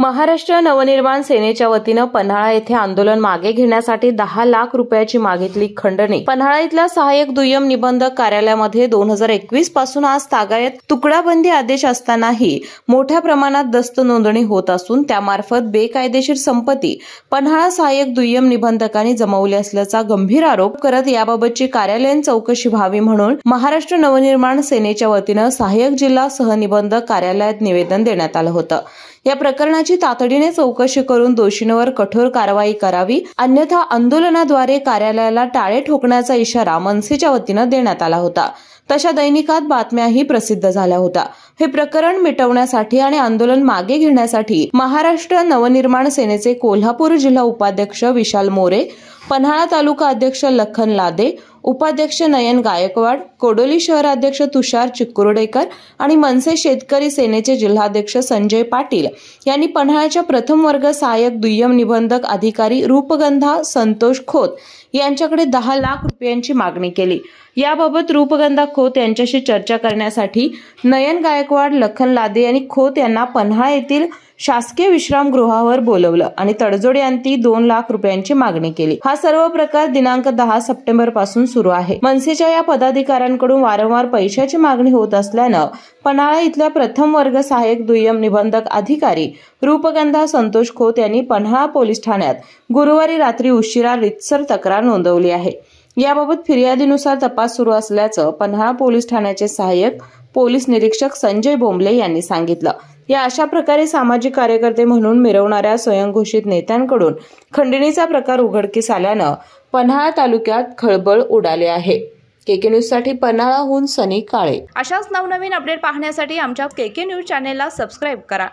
महाराष्ट्र नवनिर्माण सेनेच्या वतीनं पन्हाळा येथे आंदोलन मागे घेण्यासाठी 10 लाख रुपयाची मागितली खंडणी। पन्हाळा इथल्या सहाय्यक दुय्यम निबंधक कार्यालयामध्ये 2021 पासून आज तागायत तुकडाबंदी आदेश असतानाही मोठ्या प्रमाणात दस्त नोंदणी होत असून त्यामार्फत बेकायदेशीर संपत्ती पन्हाळा सहाय्यक दुय्यम निबंधकांनी जमवली असल्याचा गंभीर आरोप करत याबाबतची कार्यालयीन चौकशी व्हावी म्हणून महाराष्ट्र नवनिर्माण सेनेच्या वतीनं सहाय्यक जिल्हा सहनिबंधक कार्यालयात निवेदन देण्यात आलं होतं। या प्रकरणाची तातडीने चौकशी करून दोषींवर कठोर कारवाई करावी, अन्यथा आंदोलनाद्वारे कार्यालयाला टाळे ठोकण्याचा इशारा मनसेच्या वतीनं देण्यात आला होता। तशा दैनिकात बातम्याही प्रसिद्ध झाल्या होत्या। हे प्रकरण मिटवण्यासाठी आणि आंदोलन मागे घेण्यासाठी महाराष्ट्र नवनिर्माण सेनेचे कोल्हापूर जिल्हा उपाध्यक्ष विशाल मोरे, पन्हाळा तालुका अध्यक्ष लखन लादे, उपाध्यक्ष नयन गायकवाड, कोडोली शहराध्यक्ष तुषार चिकुर्डेकर आणि मनसे शेतकरी सेनेचे जिल्हाध्यक्ष संजय पाटील यांनी पन्हाळ्याच्या प्रथम वर्ग सहाय्यक दुय्यम निबंधक अधिकारी रूपगंधा संतोष खोत यांच्याकडे 10 लाख रुपयांची मागणी केली। याबाबत रूपगंधा खोत यांच्याशी चर्चा करण्यासाठी नयन गायकवाड, लखन लादे यांनी खोत यांना पन्हाळा येथील शासकीय विश्रामगृहावर बोलवलं आणि तडजोड यांनी 2 लाख रुपयांची मागणी केली। हा सर्व प्रकार दिनांक 10 सप्टेंबर पासून सुरू आहे। मनसेच्या या पदाधिकाऱ्यांकडून वारंवार पैशाची मागणी होत असल्यानं पन्हाळा इथल्या प्रथम वर्ग सहाय्यक दुय्यम निबंधक अधिकारी रूपगंधा संतोष खोत यांनी पन्हाळा पोलीस ठाण्यात गुरुवारी रात्री उशिरा रितसर तक्रार नोंदवली आहे। याबाबत फिर्यादीनुसार तपास सुरू असल्याचं पन्हाळा पोलीस ठाण्याचे सहाय्यक पोलीस निरीक्षक संजय बोंबले यांनी सांगितलं। या अशा प्रकारे सामाजिक कार्यकर्ते म्हणून मिरवणाऱ्या स्वयंघोषित नेत्यांकडून खंडणीचा प्रकार उघडकीस आल्यानं पन्हाळा तालुक्यात खळबळ उडाली आहे। केके न्यूज साठी पन्हाळाहून सनी काळे। अशाच नवनवीन अपडेट पाहण्यासाठी आमच्या केके न्यूज चॅनेलला सबस्क्राइब करा।